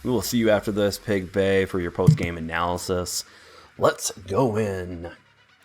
We will see you after this, Pig Bay, for your post-game analysis. Let's go in.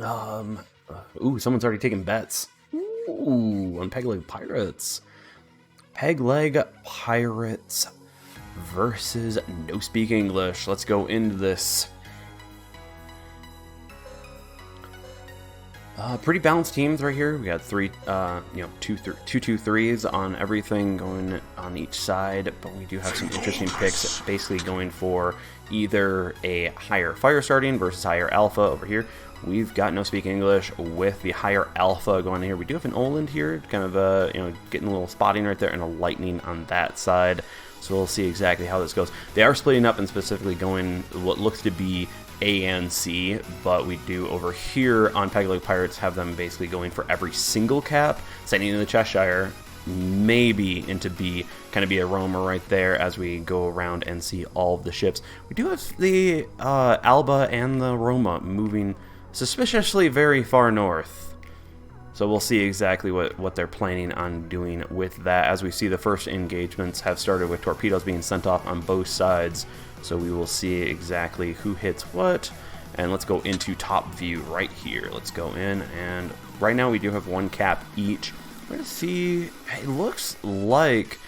Ooh, someone's already taken bets. Ooh, on Peg Leg Pirates. Peg Leg Pirates versus No Speak English. Let's go into this. Pretty balanced teams right here. We got two threes on everything going on each side, but we do have some interesting picks, basically going for either a higher fire starting versus higher alpha over here. We've got No Speak English with the higher alpha going here. We do have an Oland here, kind of getting a little spotting right there, and a lightning on that side. So we'll see exactly how this goes. They are splitting up and specifically going what looks to be A and C, but we do over here on Peg Leg Pirates have them basically going for every single cap, sending in the Cheshire, maybe into B, kind of be a Roma right there as we go around and see all of the ships. We do have the Alba and the Roma moving suspiciously very far north. So we'll see exactly what they're planning on doing with that, as we see the first engagements have started with torpedoes being sent off on both sides. So we will see exactly who hits what. And let's go into top view right here. Let's go in, and right now we do have one cap each. We're going to see, it looks like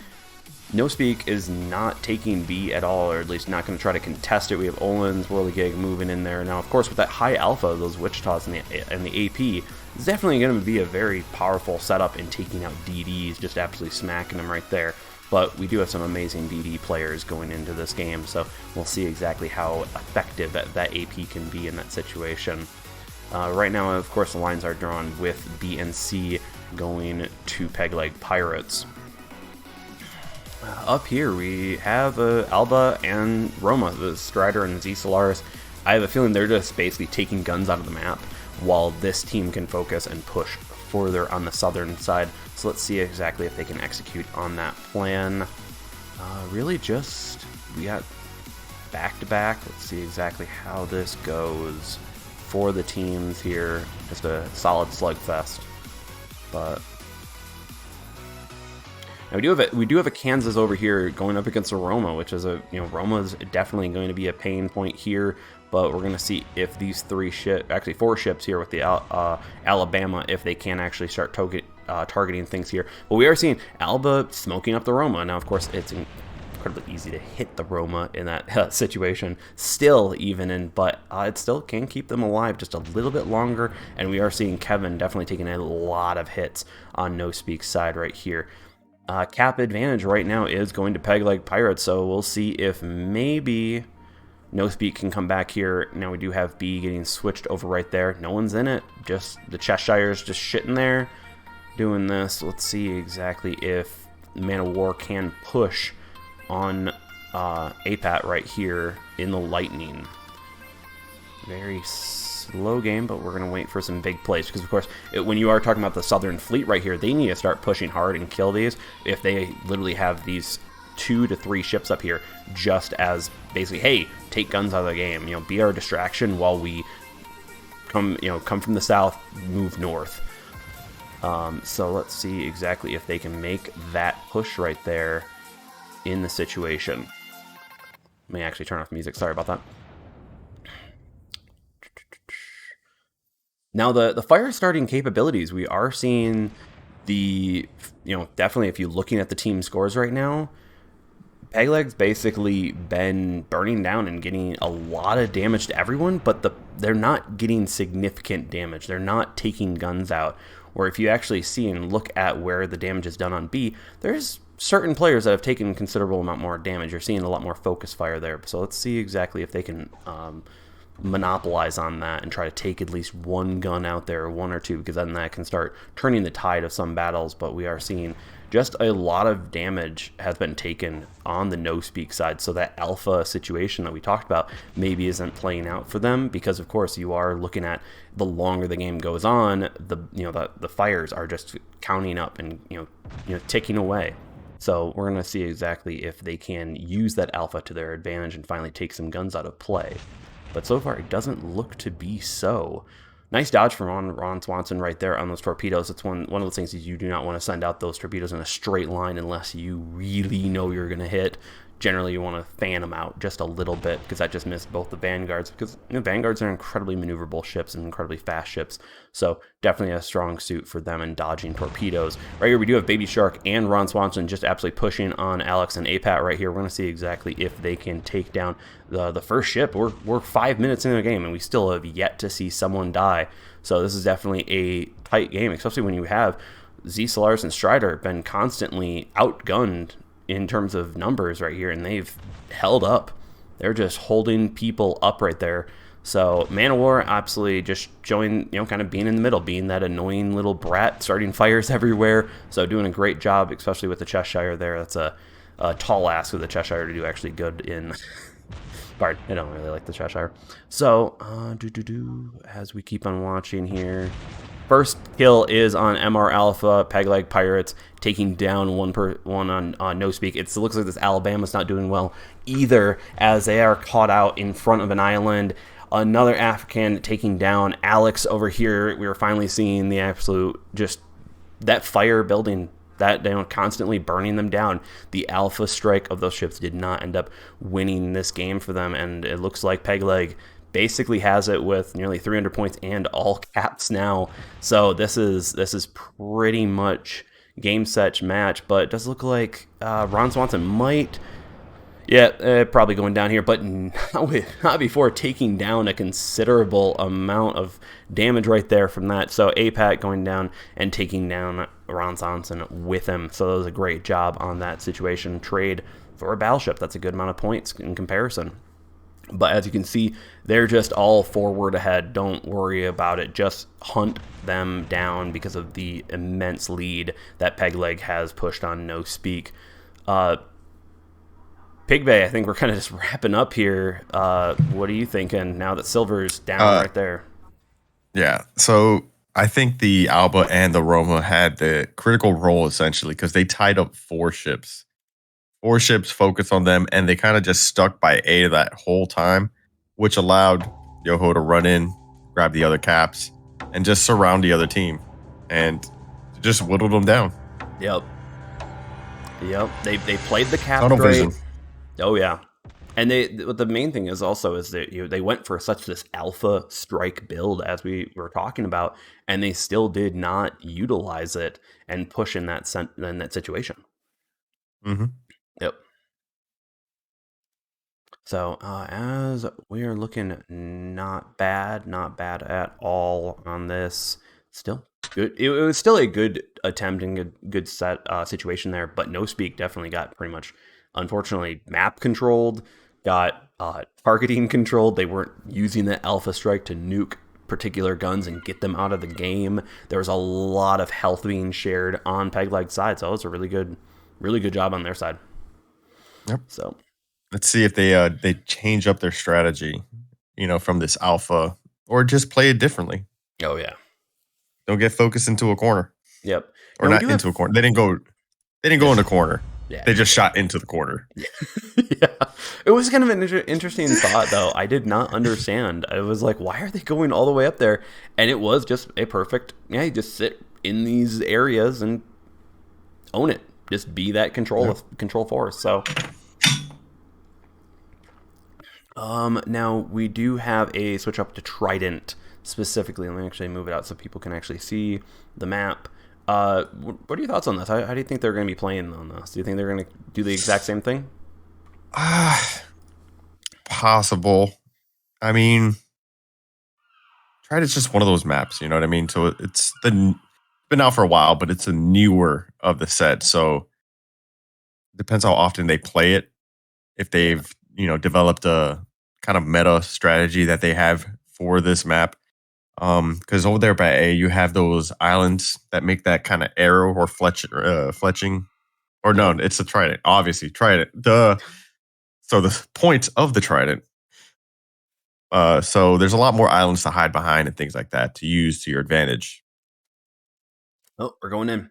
No Speak is not taking B at all, or at least not going to try to contest it. We have Olin's Whirligig moving in there. Now, of course, with that high alpha, those Wichitas and the AP, it's definitely going to be a very powerful setup in taking out DDs, just absolutely smacking them right there. But we do have some amazing DD players going into this game, so we'll see exactly how effective that AP can be in that situation. Right now, of course, the lines are drawn with B and C going to Peg Leg Pirates. Up here, we have Alba and Roma, the Strider and Z Solaris. I have a feeling they're just basically taking guns out of the map, while this team can focus and push further on the southern side. So let's see exactly if they can execute on that plan. Really just, we got back-to-back. Let's see exactly how this goes for the teams here. Just a solid slugfest. But now we do have a Kansas over here going up against a Roma, which is Roma is definitely going to be a pain point here. But we're going to see if these actually four ships here with the Alabama, if they can actually start targeting things here. But we are seeing Alba smoking up the Roma. Now, of course, it's incredibly easy to hit the Roma in that situation, still even, but it still can keep them alive just a little bit longer. And we are seeing Kevin definitely taking a lot of hits on No Speak's side right here. Cap advantage right now is going to Peg Leg Pirates, so we'll see if maybe No Speak can come back here. Now we do have B getting switched over right there. No one's in it. Just the Cheshire's just shitting there doing this. Let's see exactly if Man of War can push on APAT right here in the Lightning. Very slow game, but we're going to wait for some big plays, because of course when you are talking about the Southern Fleet right here, they need to start pushing hard and kill these if they literally have these 2 to 3 ships up here just as basically, hey, take guns out of the game, be our distraction while we come from the south, move north. So let's see exactly if they can make that push right there in the situation. Let me actually turn off music, sorry about that. Now the fire starting capabilities, we are seeing definitely, if you're looking at the team scores right now, Peg Leg's basically been burning down and getting a lot of damage to everyone, but they're not getting significant damage. They're not taking guns out. Or if you actually see and look at where the damage is done on B, there's certain players that have taken a considerable amount more damage. You're seeing a lot more focus fire there. So let's see exactly if they can monopolize on that and try to take at least one gun out there, or 1 or 2, because then that can start turning the tide of some battles. But we are seeing just a lot of damage has been taken on the No Speak side, so that alpha situation that we talked about maybe isn't playing out for them, because of course you are looking at the longer the game goes on, the fires are just counting up and ticking away. So we're going to see exactly if they can use that alpha to their advantage and finally take some guns out of play. But so far, it doesn't look to be so. Nice dodge from Ron Swanson right there on those torpedoes. It's one of those things is you do not want to send out those torpedoes in a straight line unless you really know you're going to hit. generally you want to fan them out just a little bit because that just missed both the Vanguards, because Vanguards are incredibly maneuverable ships and incredibly fast ships. So definitely a strong suit for them in dodging torpedoes. Right here we do have Baby Shark and Ron Swanson just absolutely pushing on Alex and APAT right here. We're going to see exactly if they can take down the first ship. We're 5 minutes into the game and we still have yet to see someone die. So this is definitely a tight game, especially when you have Z Solaris and Strider been constantly outgunned in terms of numbers right here, and they've held up. They're just holding people up right there. So Man of War absolutely just showing, kind of being in the middle, being that annoying little brat, starting fires everywhere. So doing a great job, especially with the Cheshire there. That's a tall ask with the Cheshire to do actually good in. Bard, I don't really like the Cheshire. So as we keep on watching here. First kill is on MR Alpha, Pegleg Pirates, taking down one on No Speak. It looks like this Alabama's not doing well either, as they are caught out in front of an island. Another African taking down Alex over here. We are finally seeing the absolute, just that fire building, that constantly burning them down. The alpha strike of those ships did not end up winning this game for them, and it looks like Pegleg basically has it with nearly 300 points and all caps now. So this is pretty much game, set, match, but it does look like Ron Swanson might, probably going down here, but not before taking down a considerable amount of damage right there from that. So APAT going down and taking down Ron Swanson with him. So that was a great job on that situation. Trade for a battleship. That's a good amount of points in comparison. But as you can see, they're just all forward ahead. Don't worry about it. Just hunt them down because of the immense lead that Pegleg has pushed on No Speak. Pigby, I think we're kind of just wrapping up here. What are you thinking now that Silver's down right there? Yeah, so I think the Alba and the Roma had the critical role essentially because they tied up 4 ships. 4 ships focused on them, and they kind of just stuck by A that whole time, which allowed Yoho to run in, grab the other caps, and just surround the other team, and just whittled them down. Yep. They played the cap Tunnel right. vision. Oh yeah, and the main thing is also is that they went for such this alpha strike build as we were talking about, and they still did not utilize it and push in that situation. Mm-hmm. Yep. So as we are looking not bad at all on this, still good. It was still a good attempt and good set situation there, but No Speak definitely got pretty much, unfortunately, map controlled, got targeting controlled. They weren't using the Alpha Strike to nuke particular guns and get them out of the game. There was a lot of health being shared on Pegleg's side, so it was a really good job on their side. Yep. So let's see if they change up their strategy, from this alpha, or just play it differently. Oh yeah. Don't get focused into a corner. Yep. Or not into a corner. They didn't go in the corner. Yeah. They just shot into the corner. Yeah. It was kind of an interesting thought, though. I did not understand. I was like, why are they going all the way up there? And it was just a perfect, you just sit in these areas and own it. Just be that control force. So now we do have a switch up to Trident specifically. Let me actually move it out so people can actually see the map. What are your thoughts on this? How do you think they're going to be playing on this? Do you think they're going to do the exact same thing? Possible. I mean, Trident's just one of those maps, you know what I mean? So it's been out for a while, but it's a newer of the set. So it depends how often they play it. If they've, developed a kind of meta strategy that they have for this map. Because over there by A, you have those islands that make that kind of arrow or fletching. Or no, it's a trident. Obviously, trident. Duh. So the point of the trident. So there's a lot more islands to hide behind and things like that to use to your advantage. Oh, we're going in.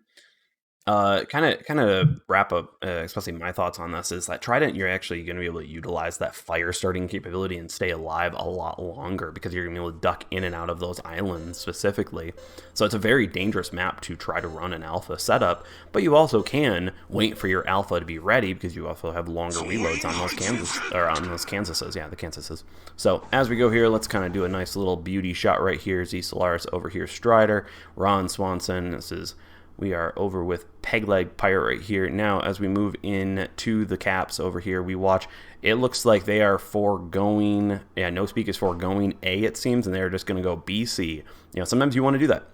Kind of wrap up, especially my thoughts on this, is that Trident, you're actually going to be able to utilize that fire starting capability and stay alive a lot longer because you're going to be able to duck in and out of those islands specifically. So it's a very dangerous map to try to run an alpha setup, but you also can wait for your alpha to be ready because you also have longer reloads on those Kansases. Yeah, the Kansases. So as we go here, let's kind of do a nice little beauty shot right here. Z Solaris over here, Strider, Ron Swanson. We are over with Pegleg Pirate right here. Now, as we move in to the caps over here, we watch. It looks like they are foregoing. Yeah, No Speak is foregoing A, it seems, and they're just going to go BC. Sometimes you want to do that.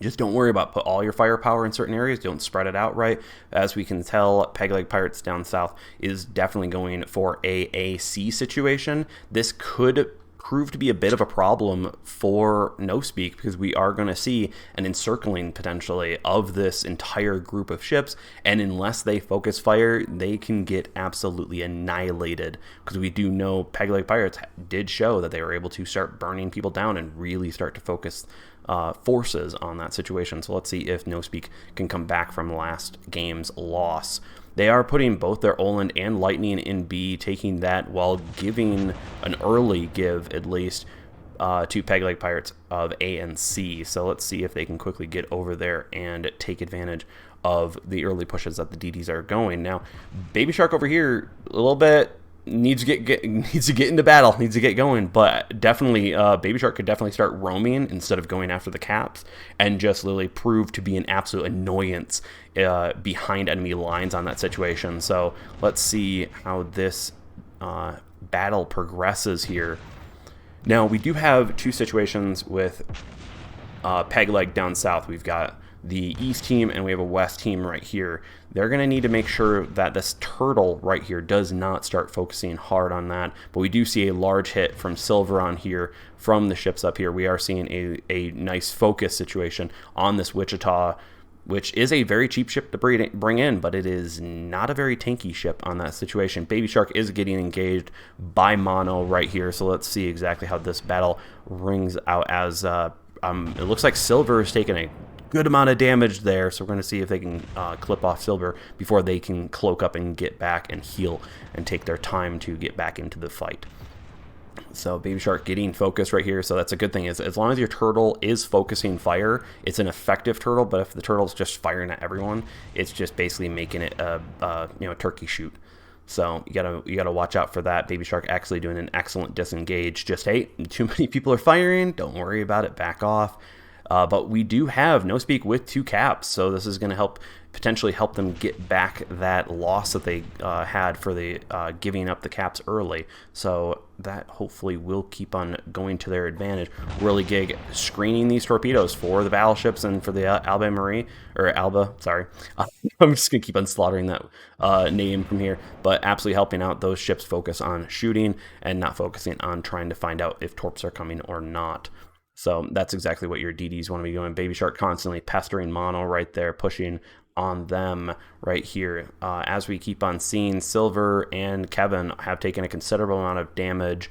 Just don't worry about put all your firepower in certain areas. Don't spread it out right. As we can tell, Pegleg Pirates down south is definitely going for a C situation. This could prove to be a bit of a problem for No Speak because we are going to see an encircling potentially of this entire group of ships, and unless they focus fire, they can get absolutely annihilated because we do know Pegleg Pirates did show that they were able to start burning people down and really start to focus forces on that situation. So let's see if No Speak can come back from last game's loss. They are putting both their Oland and Lightning in B, taking that while giving an early give, at least, to Pegleg Pirates of A and C. So let's see if they can quickly get over there and take advantage of the early pushes that the DDs are going. Now, Baby Shark over here, a little bit needs to get into battle, needs to get going, but definitely Baby Shark could definitely start roaming instead of going after the caps and just literally prove to be an absolute annoyance behind enemy lines on that situation. So let's see how this battle progresses here. Now we do have two situations with Pegleg down south. We've got the east team and we have a west team right here. They're going to need to make sure that this turtle right here does not start focusing hard on that. But we do see a large hit from Silver on here from the ships up here. We are seeing a nice focus situation on this Wichita, which is a very cheap ship to bring in, but it is not a very tanky ship on that situation. Baby Shark is getting engaged by Mono right here. So let's see exactly how this battle rings out as it looks like Silver is taking a good amount of damage there, so we're going to see if they can clip off Silver before they can cloak up and get back and heal and take their time to get back into the fight. So Baby Shark getting focus right here, so that's a good thing. Is as long as your turtle is focusing fire, it's an effective turtle, but if the turtle's just firing at everyone, it's just basically making it a turkey shoot. So you gotta watch out for that. Baby Shark actually doing an excellent disengage. Just, hey, too many people are firing, don't worry about it, back off. But we do have No Speak with 2 caps, so this is going to potentially help them get back that loss that they had for the giving up the caps early. So that hopefully will keep on going to their advantage. Whirligig screening these torpedoes for the battleships and for the Alba, sorry. I'm just going to keep on slaughtering that name from here, but absolutely helping out those ships focus on shooting and not focusing on trying to find out if torps are coming or not. So that's exactly what your DDs want to be doing. Baby Shark constantly pestering Mono right there, pushing on them right here. As we keep on seeing, Silver and Kevin have taken a considerable amount of damage.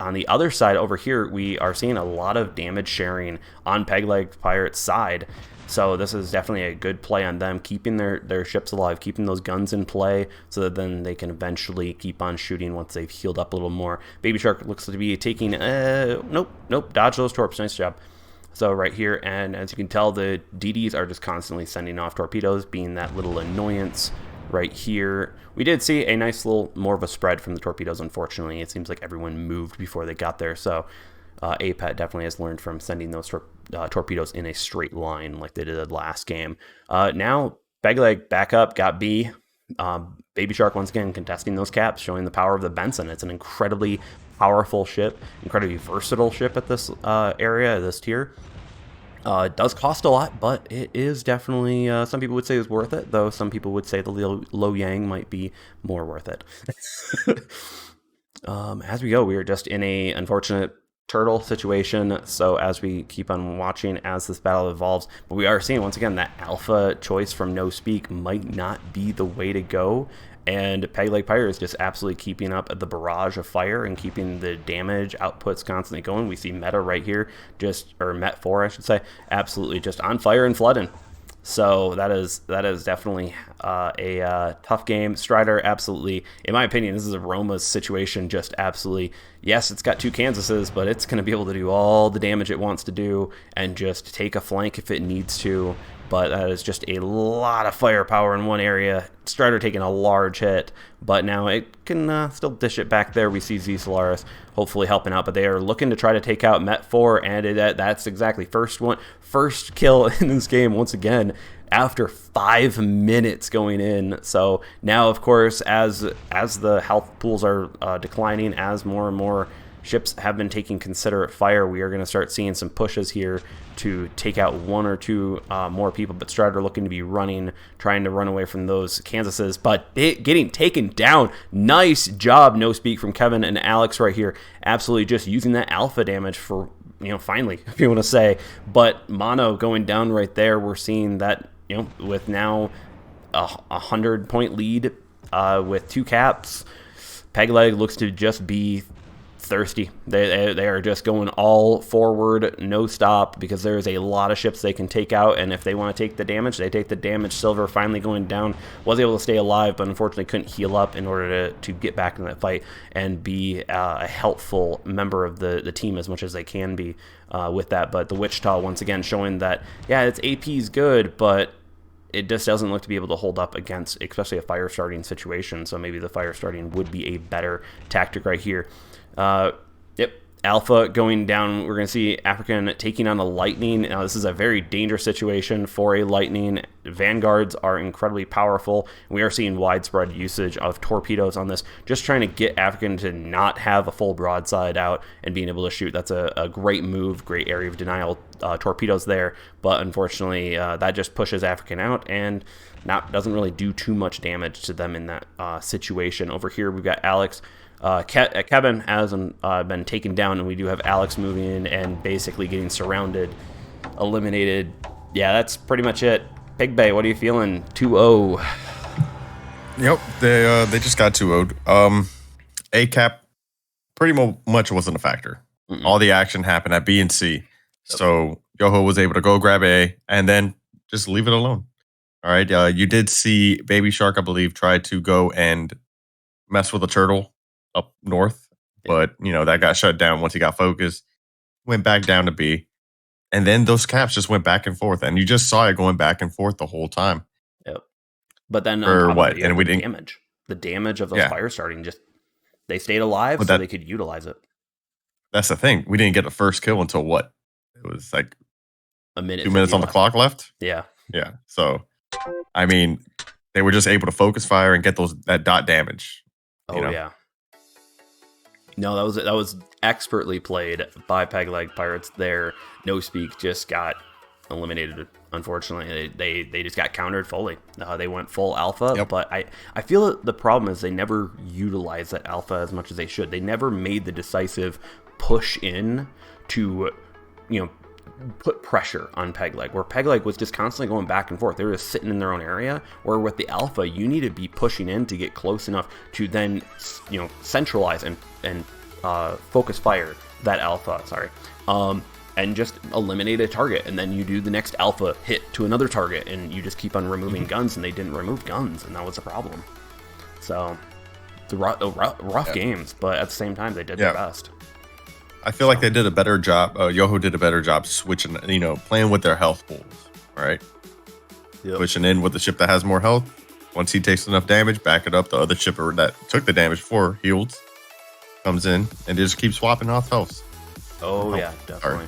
On the other side over here, we are seeing a lot of damage sharing on Pegleg Pirate's side. So this is definitely a good play on them, keeping their ships alive, keeping those guns in play, so that then they can eventually keep on shooting once they've healed up a little more. Baby Shark looks to be taking, nope, dodge those torps, nice job. So right here, and as you can tell, the DDs are just constantly sending off torpedoes, being that little annoyance right here. We did see a nice little, more of a spread from the torpedoes, unfortunately. It seems like everyone moved before they got there, so APAT definitely has learned from sending those torpedoes in a straight line like they did last game. Now, Pegleg back up, got B. Baby Shark once again contesting those caps, showing the power of the Benson. It's an incredibly powerful ship, incredibly versatile ship at this area, this tier. It does cost a lot, but it is definitely, some people would say is worth it, though some people would say the Lo Yang might be more worth it. As we go, we are just in a unfortunate turtle situation, so as we keep on watching as this battle evolves, but we are seeing once again that alpha choice from No Speak might not be the way to go, and Pegleg Pirates just absolutely keeping up the barrage of fire and keeping the damage outputs constantly going. We see Meta right here, or Met 4 I should say, absolutely just on fire and flooding. So that is definitely a tough game. Strider, absolutely, in my opinion, this is a Roma's situation. Just absolutely, yes, it's got 2 Kansases, but it's going to be able to do all the damage it wants to do and just take a flank if it needs to. But that is just a lot of firepower in one area. Strider taking a large hit, but now it can still dish it back there. We see Z Solaris hopefully helping out, but they are looking to try to take out Met 4, and that's exactly first kill in this game once again after 5 minutes going in. So now, of course, as the health pools are declining, as more and more ships have been taking considerate fire, we are going to start seeing some pushes here to take out 1 or 2 more people. But Strider looking to be running, trying to run away from those Kansases, but getting taken down. Nice job, no speak from Kevin and Alex right here. Absolutely just using that alpha damage for, finally, if you want to say. But Mono going down right there. We're seeing that, with now a 100-point lead with 2 caps. Pegleg looks to just be thirsty. They are just going all forward, no stop, because there's a lot of ships they can take out, and if they want to take the damage, they take the damage. Silver finally going down, was able to stay alive, but unfortunately couldn't heal up in order to get back in that fight and be a helpful member of the team as much as they can be with that. But the Wichita once again showing that, yeah, its AP is good, but it just doesn't look to be able to hold up against, especially a fire starting situation. So maybe the fire starting would be a better tactic right here. Yep, Alpha going down. We're going to see African taking on a Lightning. Now, this is a very dangerous situation for a Lightning. Vanguards are incredibly powerful. We are seeing widespread usage of torpedoes on this, just trying to get African to not have a full broadside out and being able to shoot. That's a great move, great area of denial. Torpedoes there, but unfortunately that just pushes African out and doesn't really do too much damage to them in that situation. Over here, we've got Alex. Kevin has been taken down, and we do have Alex moving in and basically getting surrounded, eliminated. Yeah, that's pretty much it. Pig Bay, what are you feeling? 2-0. Yep, they just got 2-0'd. ACAP pretty much wasn't a factor. All the action happened at B and C. So Yoho was able to go grab A and then just leave it alone. All right, you did see Baby Shark, I believe, try to go and mess with a turtle up north, but that got shut down once he got focused. Went back down to B, and then those caps just went back and forth, and you just saw it going back and forth the whole time. Yep. But then or what? And we didn't the damage of those fire starting, just they stayed alive so they could utilize it. That's the thing. We didn't get the first kill until what? It was like a minute, 2 minutes on the clock left. Yeah. So, I mean, they were just able to focus fire and get that dot damage. Yeah. No, that was expertly played by Pegleg Pirates there. No speak just got eliminated. Unfortunately, they just got countered fully. They went full alpha, but I feel that the problem is they never utilized that alpha as much as they should. They never made the decisive push in to, put pressure on Pegleg, where Pegleg was just constantly going back and forth. They were just sitting in their own area, where with the alpha, you need to be pushing in to get close enough to then, centralize and focus fire that alpha, and just eliminate a target, and then you do the next alpha hit to another target, and you just keep on removing guns, and they didn't remove guns, and that was the problem. So, the rough games, but at the same time, they did their best. I feel like they did a better job. Yoho did a better job switching, playing with their health pools, right? Yep. Pushing in with the ship that has more health. Once he takes enough damage, back it up. The other shipper that took the damage before healed comes in and just keeps swapping off health. Oh, yeah, definitely.